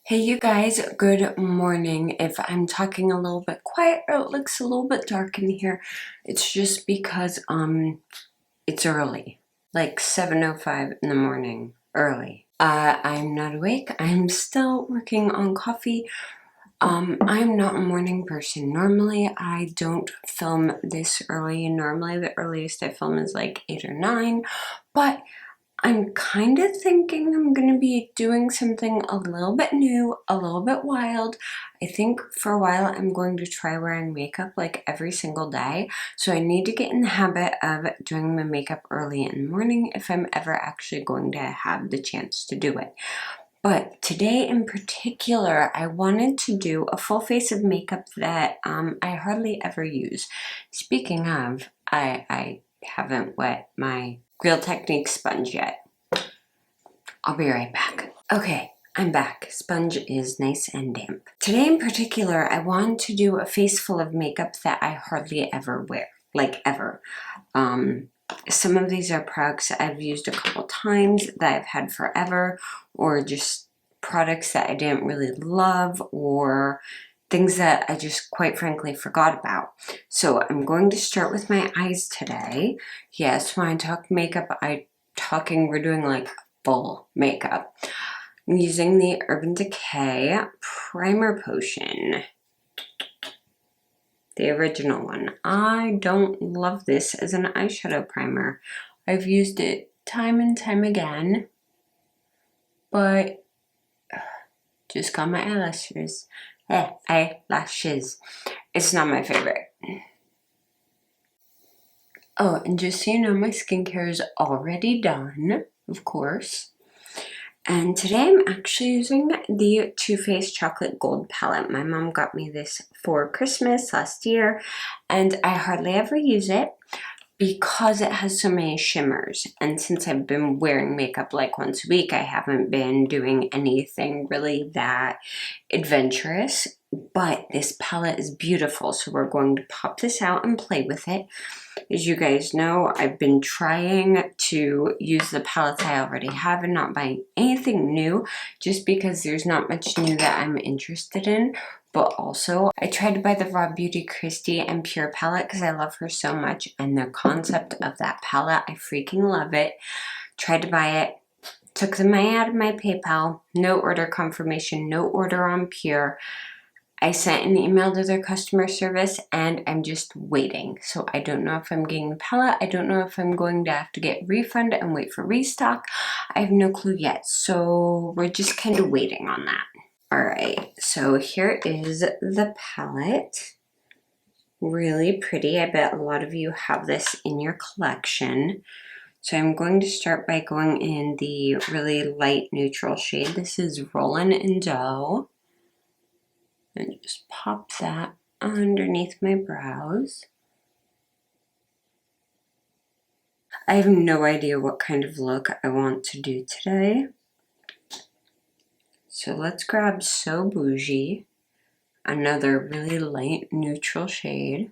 Hey you guys, good morning. If I'm talking a little bit quiet or it looks a little bit dark in here, it's just because it's early. Like 7:05 in the morning. Early. I'm not awake. I'm still working on coffee. I'm not a morning person. Normally I don't film this early. Normally the earliest I film is like 8 or 9, but I'm kind of thinking I'm going to be doing something a little bit new, a little bit wild. I think for a while I'm going to try wearing makeup like every single day. So I need to get in the habit of doing my makeup early in the morning if I'm ever actually going to have the chance to do it. But today in particular, I wanted to do a full face of makeup that I hardly ever use. Speaking of, I haven't wet my Real Technique sponge yet. I'll be right back. Okay, I'm back. Sponge is nice and damp. Today in particular, I want to do a face full of makeup that I hardly ever wear, like ever. Some of these are products I've used a couple times that I've had forever, or just products that I didn't really love, or things that I just quite frankly forgot about. So I'm going to start with my eyes today. Yes, when I talk makeup, we're doing like full makeup. I'm using the Urban Decay Primer Potion. The original one. I don't love this as an eyeshadow primer. I've used it time and time again, but just got my eyelashes. Eyelashes. It's not my favorite. Oh, and just so you know, my skincare is already done, of course. And today I'm actually using the Too Faced Chocolate Gold palette. My mom got me this for Christmas last year, and I hardly ever use it because it has so many shimmers. And since I've been wearing makeup like once a week, I haven't been doing anything really that adventurous. But this palette is beautiful, so we're going to pop this out and play with it. As you guys know, I've been trying to use the palettes I already have and not buying anything new, just because there's not much new that I'm interested in. But also, I tried to buy the Raw Beauty Kristi and Pure palette because I love her so much, and the concept of that palette, I freaking love it. Tried to buy it, took the money out of my PayPal, no order confirmation, no order on Pure. I sent an email to their customer service and I'm just waiting. So I don't know if I'm getting the palette. I don't know if I'm going to have to get a refund and wait for restock. I have no clue yet. So we're just kind of waiting on that. Alright, so here is the palette. Really pretty. I bet a lot of you have this in your collection. So I'm going to start by going in the really light neutral shade. This is Rollin' in Dough. And just pop that underneath my brows. I have no idea what kind of look I want to do today. So let's grab So Bougie, another really light neutral shade.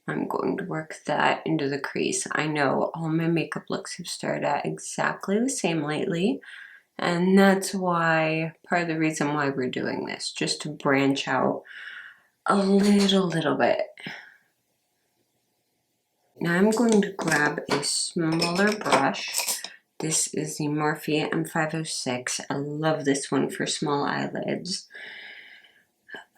I'm going to work that into the crease. I know all my makeup looks have started out exactly the same lately, and that's why, part of the reason why we're doing this, just to branch out a little bit. Now I'm going to grab a smaller brush. This is the Morphe M506. I love this one for small eyelids.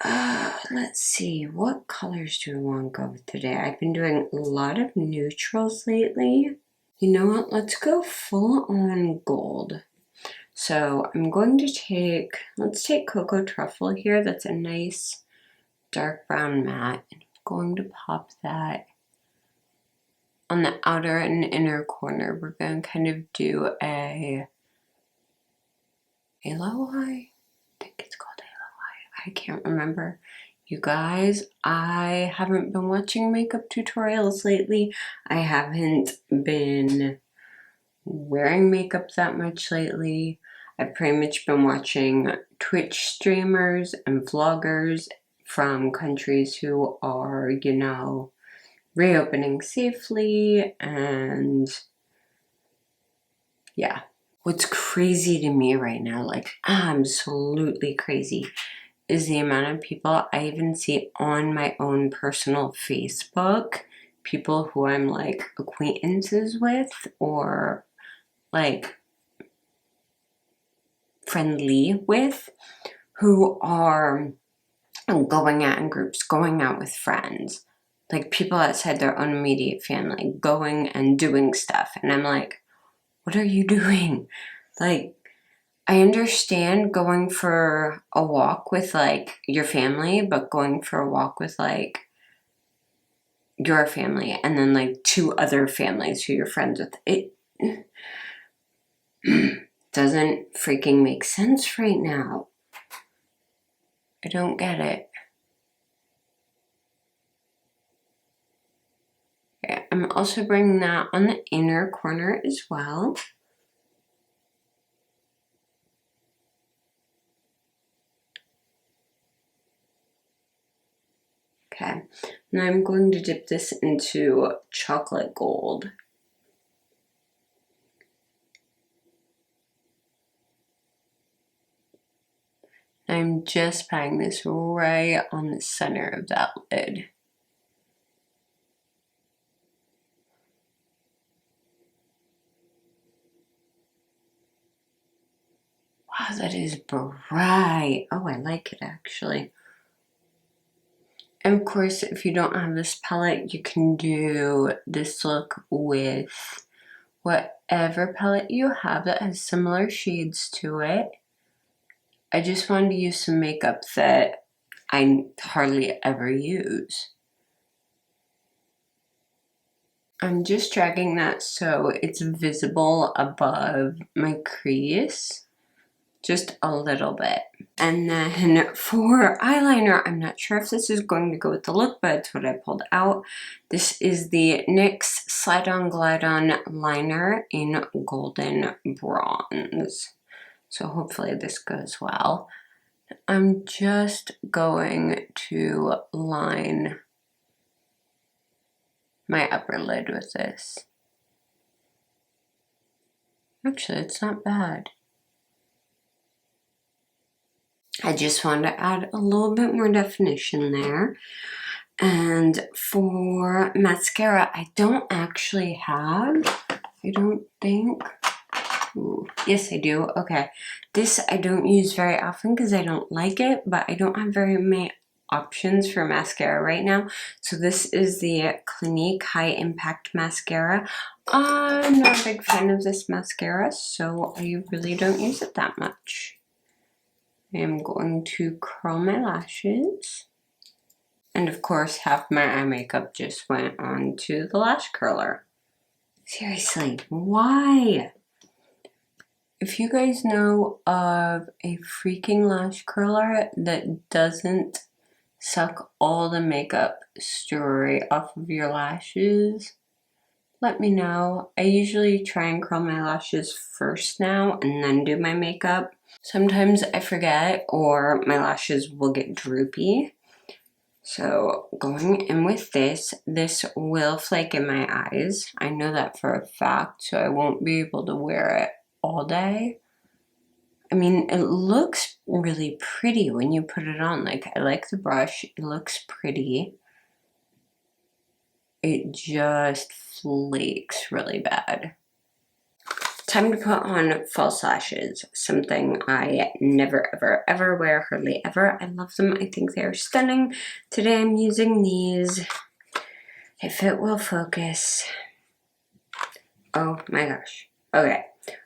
Let's see, what colors do I want to go with today? I've been doing a lot of neutrals lately. You know what? Let's go full on gold. So I'm going to let's take Cocoa Truffle here. That's a nice dark brown matte. I'm going to pop that on the outer and inner corner. We're going to kind of do a halo eye. I think it's called halo eye. I can't remember. You guys, I haven't been watching makeup tutorials lately. I haven't been wearing makeup that much lately. I've pretty much been watching Twitch streamers and vloggers from countries who are, you know, reopening safely, and yeah, What's crazy to me right now, like absolutely crazy, is the amount of people I even see on my own personal Facebook, people who I'm like acquaintances with or like friendly with, who are going out in groups, going out with friends, like people outside their own immediate family, going and doing stuff. And I'm like, what are you doing? Like, I understand going for a walk with like your family, but going for a walk with like your family and then like 2 other families who you're friends with, it doesn't freaking make sense right now. I don't get it. Okay, I'm also bringing that on the inner corner as well. Okay, now I'm going to dip this into chocolate gold. I'm just patting this right on the center of that lid. Wow, that is bright. Oh, I like it actually. And of course, if you don't have this palette, you can do this look with whatever palette you have that has similar shades to it. I just wanted to use some makeup that I hardly ever use. I'm just dragging that so it's visible above my crease, just a little bit. And then for eyeliner, I'm not sure if this is going to go with the look, but it's what I pulled out. This is the NYX Slide On Glide On liner in Golden Bronze. So hopefully this goes well. I'm just going to line my upper lid with this. Actually, it's not bad. I just wanted to add a little bit more definition there. And for mascara, I don't actually have, I don't think. Ooh, yes, I do. Okay. This I don't use very often because I don't like it, but I don't have very many options for mascara right now. So this is the Clinique High Impact Mascara. I'm not a big fan of this mascara, so I really don't use it that much. I'm going to curl my lashes. And of course, half my eye makeup just went on to the lash curler. Seriously, why? If you guys know of a freaking lash curler that doesn't suck all the makeup straight off of your lashes, let me know. I usually try and curl my lashes first now and then do my makeup. Sometimes I forget or my lashes will get droopy. So going in with this will flake in my eyes. I know that for a fact, so I won't be able to wear it all day. I mean, it looks really pretty when you put it on. Like, I like the brush. It looks pretty. It just flakes really bad. Time to put on false lashes, something I never, ever, ever wear, hardly ever. I love them. I think they're stunning. Today I'm using these. If it will focus. Oh my gosh. Okay.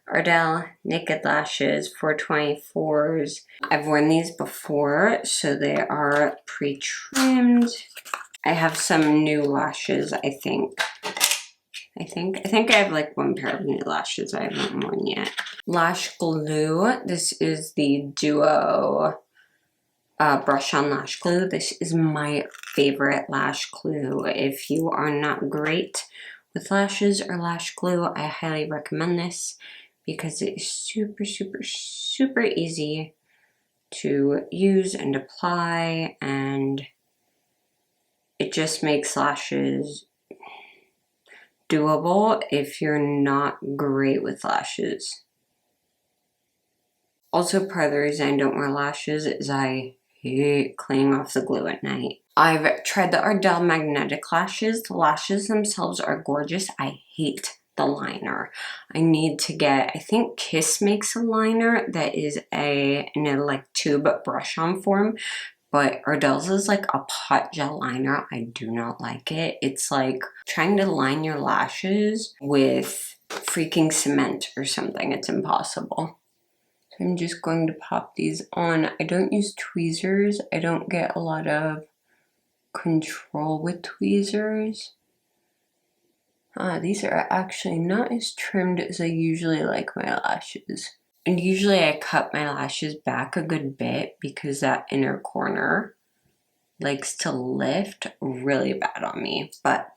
Ardell Naked Lashes 424s. I've worn these before, so they are pre-trimmed. I have some new lashes, I think. I think I have like one pair of new lashes I haven't worn yet. Lash Glue. This is the Duo Brush on Lash Glue. This is my favorite lash glue. If you are not great with lashes or lash glue, I highly recommend this because it is super, super, super easy to use and apply, and it just makes lashes doable if you're not great with lashes. Also, part of the reason I don't wear lashes is I hate cleaning off the glue at night. I've tried the Ardell magnetic lashes. The lashes themselves are gorgeous. I hate the liner. I need to get, I think Kiss makes a liner that is in a like tube brush on form, but Ardell's is like a pot gel liner. I do not like it. It's like trying to line your lashes with freaking cement or something. It's impossible. So I'm just going to pop these on. I don't use tweezers. I don't get a lot of control with tweezers. These are actually not as trimmed as I usually like my lashes. And usually I cut my lashes back a good bit because that inner corner likes to lift really bad on me. But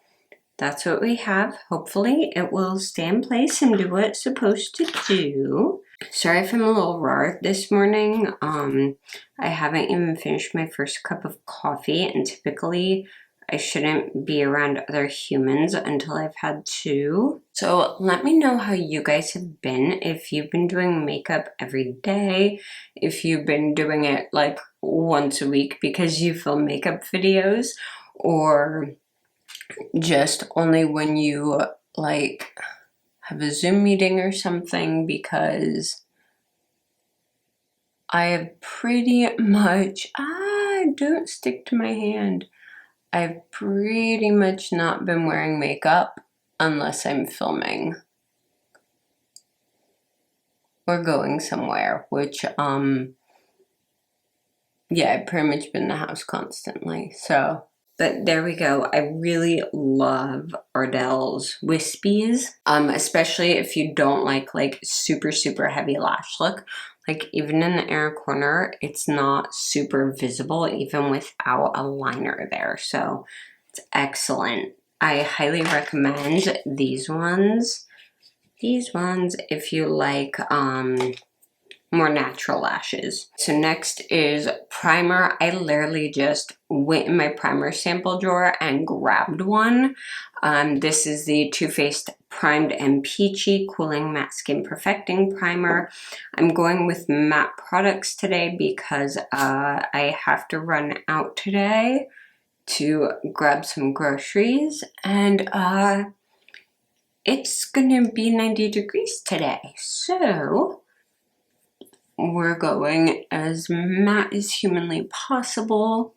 that's what we have. Hopefully it will stay in place and do what it's supposed to do. Sorry if I'm a little raw this morning. I haven't even finished my first cup of coffee, and typically I shouldn't be around other humans until I've had two. So let me know how you guys have been. If you've been doing makeup every day, if you've been doing it like once a week because you film makeup videos, or just only when you like have a Zoom meeting or something, because I have pretty much, don't stick to my hand. I've pretty much not been wearing makeup unless I'm filming or going somewhere, which, yeah, I've pretty much been in the house constantly, so. But there we go. I really love Ardell's Wispies, especially if you don't like super, super heavy lash look. Like even in the inner corner, it's not super visible even without a liner there. So it's excellent. I highly recommend these ones. These ones if you like more natural lashes. So next is primer. I literally just went in my primer sample drawer and grabbed one. This is the Too Faced Primed and Peachy Cooling Matte Skin Perfecting Primer. I'm going with matte products today because I have to run out today to grab some groceries, and it's gonna be 90 degrees today, so we're going as matte as humanly possible.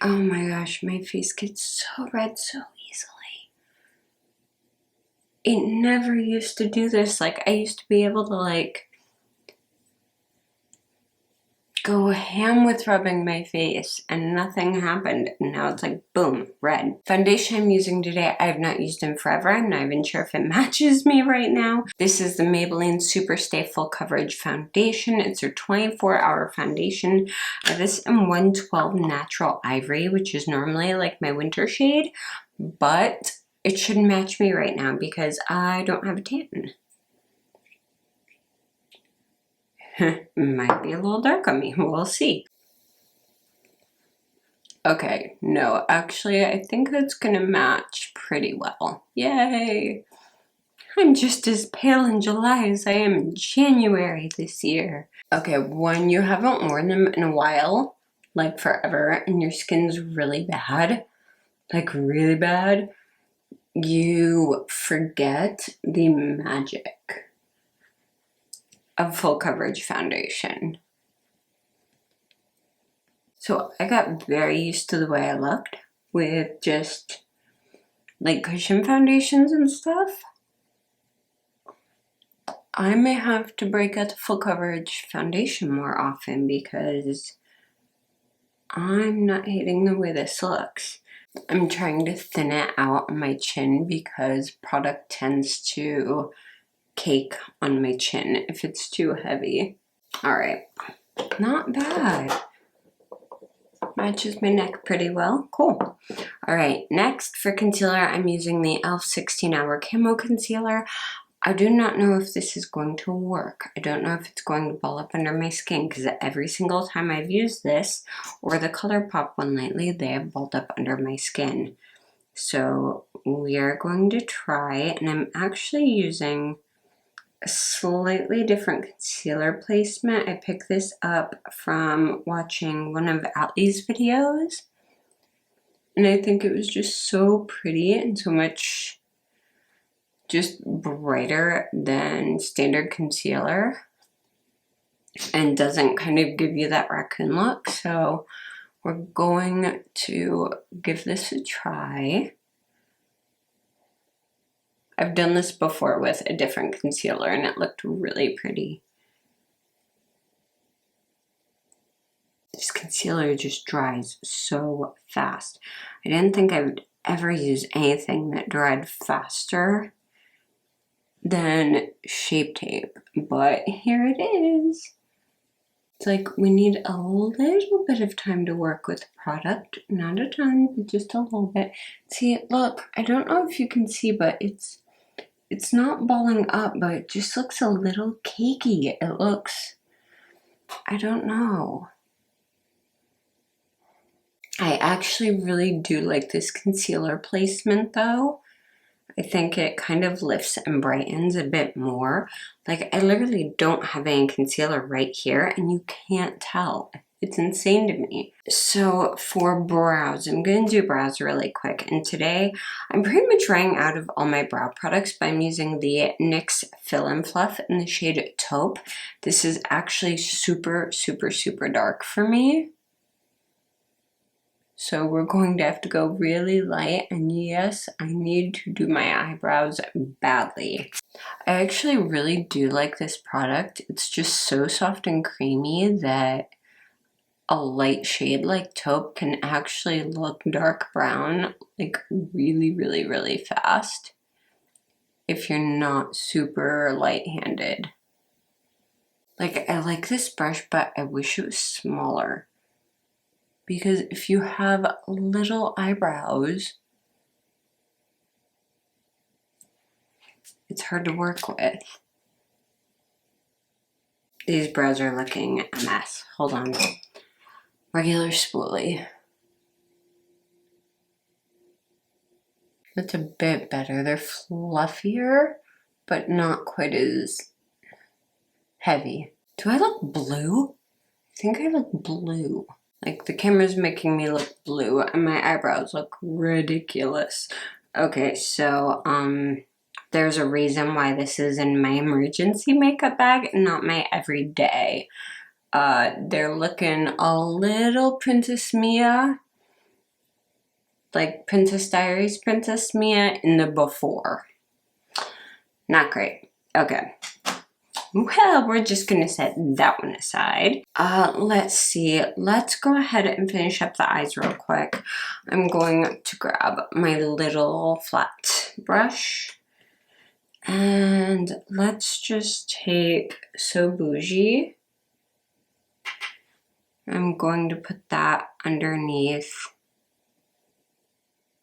Oh my gosh, my face gets so red so easily. It never used to do this. Like, I used to be able to like go ham with rubbing my face and nothing happened. And now it's like, boom, red. Foundation I'm using today, I have not used in forever. I'm not even sure if it matches me right now. This is the Maybelline Super Stay Full Coverage Foundation. It's their 24-hour foundation. I have this in 112 Natural Ivory, which is normally like my winter shade, but it shouldn't match me right now because I don't have a tan. Might be a little dark on me. We'll see. Okay, no, actually, I think that's gonna match pretty well. Yay! I'm just as pale in July as I am in January this year. Okay, when you haven't worn them in a while, like forever, and your skin's really bad, like really bad, you forget the magic of full coverage foundation. So I got very used to the way I looked with just like cushion foundations and stuff. I may have to break out the full coverage foundation more often because I'm not hating the way this looks. I'm trying to thin it out on my chin because product tends to cake on my chin if it's too heavy. All right, not bad. Matches my neck pretty well. Cool. All right, next for concealer, I'm using the e.l.f. 16-Hour Camo Concealer. I do not know if this is going to work. I don't know if it's going to ball up under my skin because every single time I've used this or the ColourPop one lately, they have balled up under my skin. So we are going to try, and I'm actually using a slightly different concealer placement. I picked this up from watching one of Allie's videos, and I think it was just so pretty and so much just brighter than standard concealer and doesn't kind of give you that raccoon look. So we're going to give this a try. I've done this before with a different concealer and it looked really pretty. This concealer just dries so fast. I didn't think I would ever use anything that dried faster than Shape Tape, but here it is. It's like we need a little bit of time to work with the product. Not a ton, but just a little bit. See, look, I don't know if you can see, but it's not balling up, but it just looks a little cakey. It looks, I don't know. I actually really do like this concealer placement though. I think it kind of lifts and brightens a bit more. Like, I literally don't have any concealer right here and you can't tell. It's insane to me. So for brows, I'm going to do brows really quick. And today, I'm pretty much running out of all my brow products, but I'm using the NYX Fill and Fluff in the shade Taupe. This is actually super, super, super dark for me. So we're going to have to go really light, and yes, I need to do my eyebrows badly. I actually really do like this product. It's just so soft and creamy that a light shade like Taupe can actually look dark brown like really, really, really fast if you're not super light-handed. Like, I like this brush, but I wish it was smaller. Because if you have little eyebrows, it's hard to work with. These brows are looking a mess. Hold on. Regular spoolie. That's a bit better. They're fluffier, but not quite as heavy. Do I look blue? I think I look blue. Like, the camera's making me look blue and my eyebrows look ridiculous. Okay, so, there's a reason why this is in my emergency makeup bag and not my everyday. They're looking a little Princess Mia, like Princess Diaries Princess Mia in the before. Not great. Okay. Well, we're just gonna set that one aside. Let's see. Let's go ahead and finish up the eyes real quick. I'm going to grab my little flat brush. And let's just take So Bougie. I'm going to put that underneath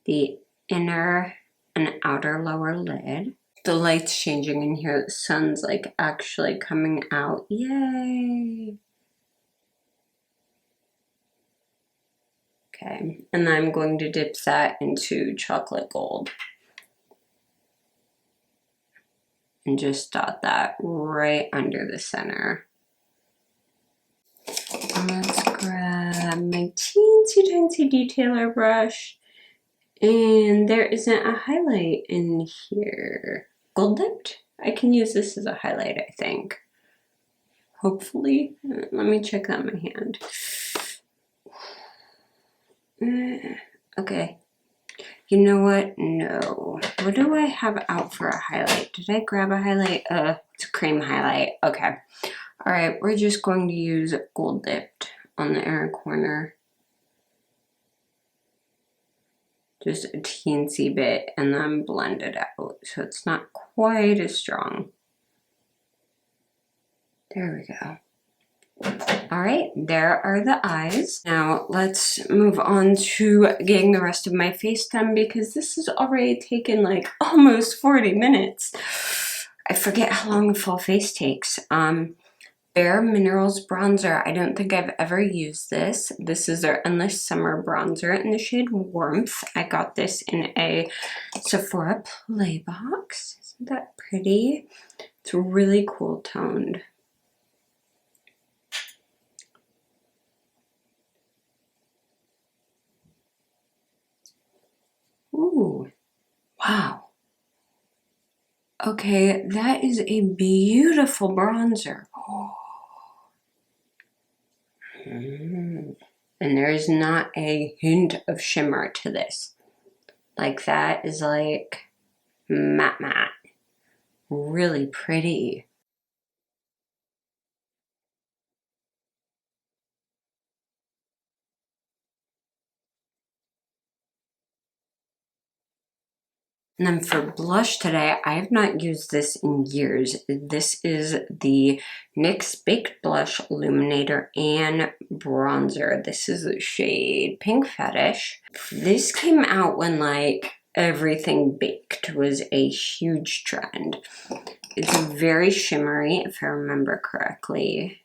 the inner and outer lower lid. The light's changing in here. The sun's like actually coming out. Yay! Okay, and then I'm going to dip that into chocolate gold. And just dot that right under the center. And let's grab my teensy tiny detailer brush. And there isn't a highlight in here. Gold dipped? I can use this as a highlight, I think. Hopefully. Let me check that in my hand. Okay. You know what? No. What do I have out for a highlight? Did I grab a highlight? It's a cream highlight. Okay. Alright, we're just going to use Gold Dipped on the inner corner. Just a teensy bit and then blend it out so it's not quite as strong. There we go. Alright, there are the eyes. Now let's move on to getting the rest of my face done because this has already taken like almost 40 minutes. I forget how long a full face takes. Bareminerals Bronzer. I don't think I've ever used this. This is their Endless Summer Bronzer in the shade Warmth. I got this in a Sephora Play box. Isn't that pretty? It's really cool toned. Ooh, wow. Okay, that is a beautiful bronzer. Oh. And there is not a hint of shimmer to this. Like, that is like matte matte. Really pretty. And then for blush today, I have not used this in years. This is the NYX Baked Blush Illuminator and Bronzer. This is the shade Pink Fetish. This came out when like everything baked was a huge trend. It's very shimmery, if I remember correctly.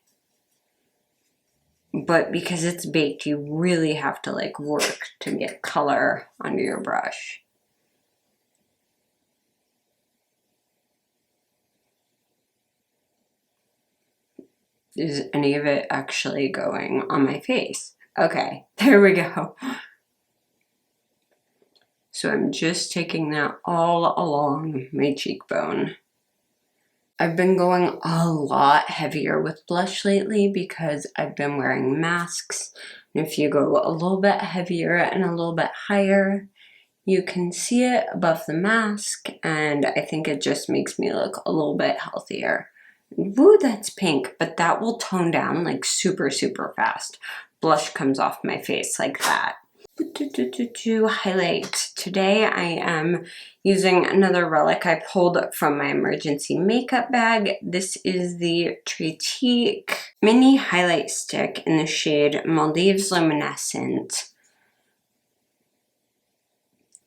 But because it's baked, you really have to like work to get color under your brush. Is any of it actually going on my face? Okay, there we go. So I'm just taking that all along my cheekbone. I've been going a lot heavier with blush lately because I've been wearing masks. And if you go a little bit heavier and a little bit higher, you can see it above the mask, and I think it just makes me look a little bit healthier. Woo, that's pink, but that will tone down like super, super fast. Blush comes off my face like that. Highlight. Today I am using another relic I pulled from my emergency makeup bag. This is the Tarte Mini Highlight Stick in the shade Maldives Luminescent.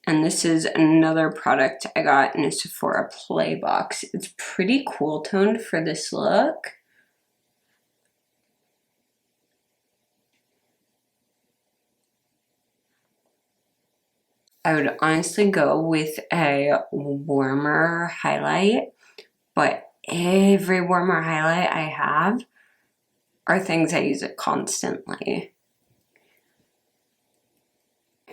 And this is another product I got in a Sephora Play box. It's pretty cool toned for this look. I would honestly go with a warmer highlight, but every warmer highlight I have are things I use it constantly.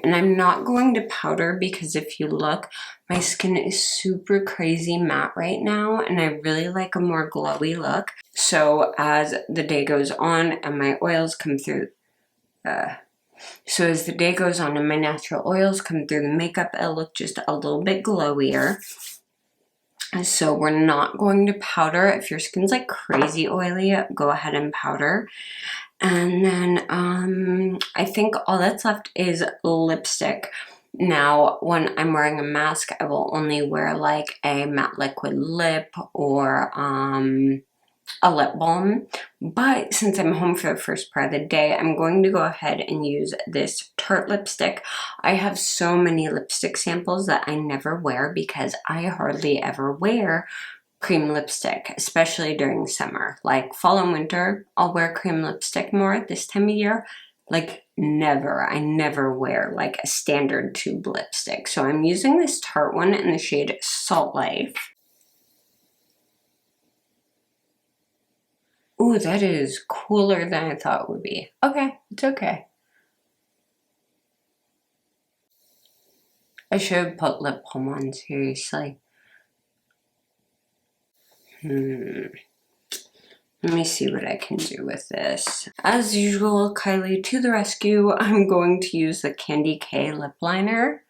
And I'm not going to powder because if you look, my skin is super crazy matte right now and I really like a more glowy look. So as the day goes on and my oils come through, as the day goes on and my natural oils come through the makeup, it'll look just a little bit glowier. So we're not going to powder. If your skin's like crazy oily, go ahead and powder. And then I think all that's left is lipstick. Now, when I'm wearing a mask, I will only wear like a matte liquid lip or a lip balm. But since I'm home for the first part of the day, I'm going to go ahead and use this Tarte lipstick. I have so many lipstick samples that I never wear because I hardly ever wear cream lipstick, especially during summer. Like fall and winter, I'll wear cream lipstick more. This time of year, like never. I never wear like a standard tube lipstick. So I'm using this Tarte one in the shade Salt Life. Ooh, that is cooler than I thought it would be. Okay, it's okay. I should have put lip balm on, seriously. Let me see what I can do with this. As usual, Kylie to the rescue. I'm going to use the Candy K lip liner.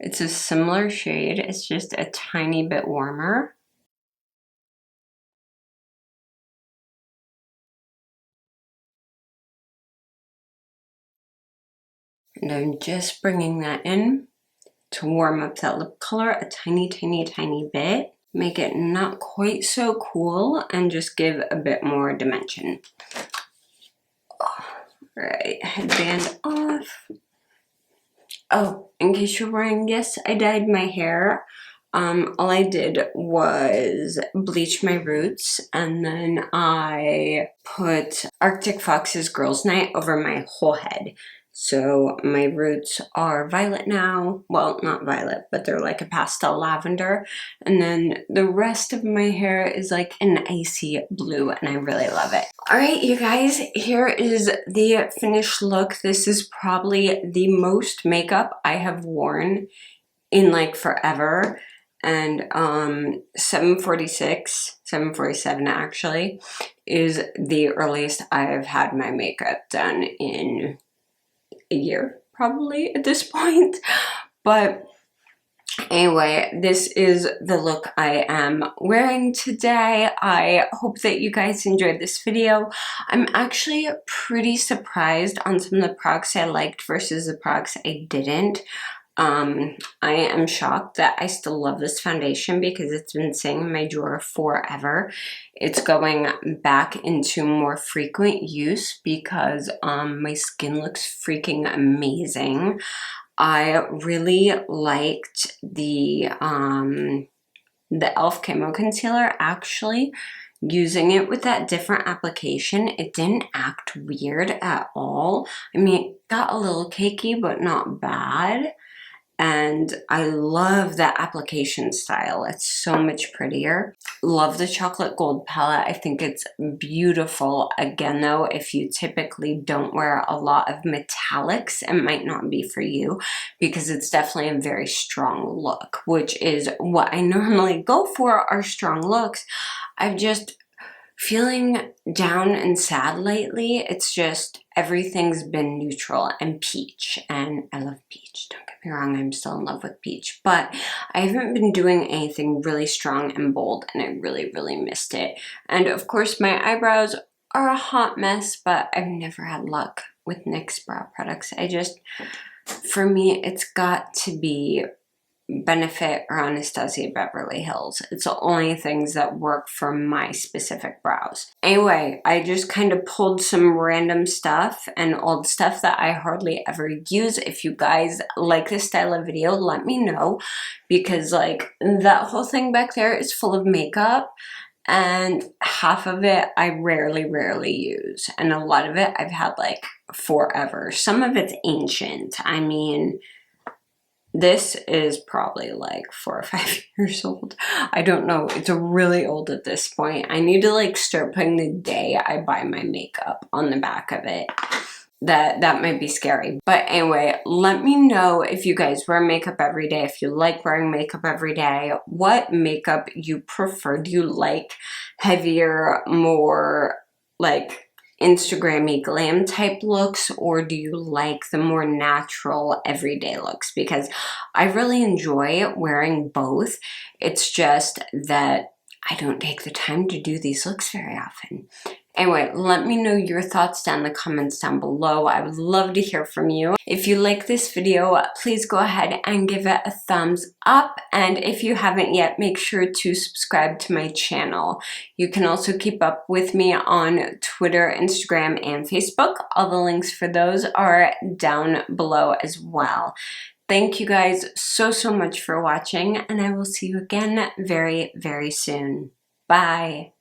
It's a similar shade, it's just a tiny bit warmer. And I'm just bringing that in to warm up that lip color a tiny, tiny, tiny bit. Make it not quite so cool and just give a bit more dimension. Alright, headband off. Oh, in case you're wondering, yes, I dyed my hair. All I did was bleach my roots, and then I put Arctic Fox's Girls Night over my whole head. So my roots are violet now. Well, not violet, but they're like a pastel lavender. And then the rest of my hair is like an icy blue, and I really love it. All right, you guys, here is the finished look. This is probably the most makeup I have worn in like forever. And 7:47 actually is the earliest I've had my makeup done in a year, probably at this point. But anyway, this is the look I am wearing today. I hope that you guys enjoyed this video. I'm actually pretty surprised on some of the products I liked versus the products I didn't. I am shocked that I still love this foundation because it's been sitting in my drawer forever. It's going back into more frequent use because my skin looks freaking amazing. I really liked the e.l.f. Camo Concealer. Actually, using it with that different application, it didn't act weird at all. I mean, it got a little cakey, but not bad. And I love that application style. It's so much prettier. Love the chocolate gold palette. I think it's beautiful. Again though, if you typically don't wear a lot of metallics, it might not be for you because it's definitely a very strong look, which is what I normally go for, are strong looks. I've just feeling down and sad lately. It's just everything's been neutral and peach, and I love peach. Don't get me wrong, I'm still in love with peach, but I haven't been doing anything really strong and bold, and I really missed it. And of course my eyebrows are a hot mess, but I've never had luck with NYX brow products. For me, it's got to be Benefit or Anastasia Beverly Hills. It's the only things that work for my specific brows. Anyway, I just kind of pulled some random stuff and old stuff that I hardly ever use. If you guys like this style of video, let me know, because like that whole thing back there is full of makeup, and half of it I rarely use, and a lot of it I've had like forever. Some of it's ancient. I mean, this is probably like 4 or 5 years old. I don't know. It's really old at this point. I need to like start putting the day I buy my makeup on the back of it. That might be scary. But anyway, let me know if you guys wear makeup every day, if you like wearing makeup every day, what makeup you prefer. Do you like heavier, more like Instagram-y glam type looks, or do you like the more natural everyday looks? Because I really enjoy wearing both. It's just that I don't take the time to do these looks very often. Anyway, let me know your thoughts down in the comments down below. I would love to hear from you. If you like this video, please go ahead and give it a thumbs up. And if you haven't yet, make sure to subscribe to my channel. You can also keep up with me on Twitter, Instagram, and Facebook. All the links for those are down below as well. Thank you guys so much for watching, and I will see you again very soon. Bye.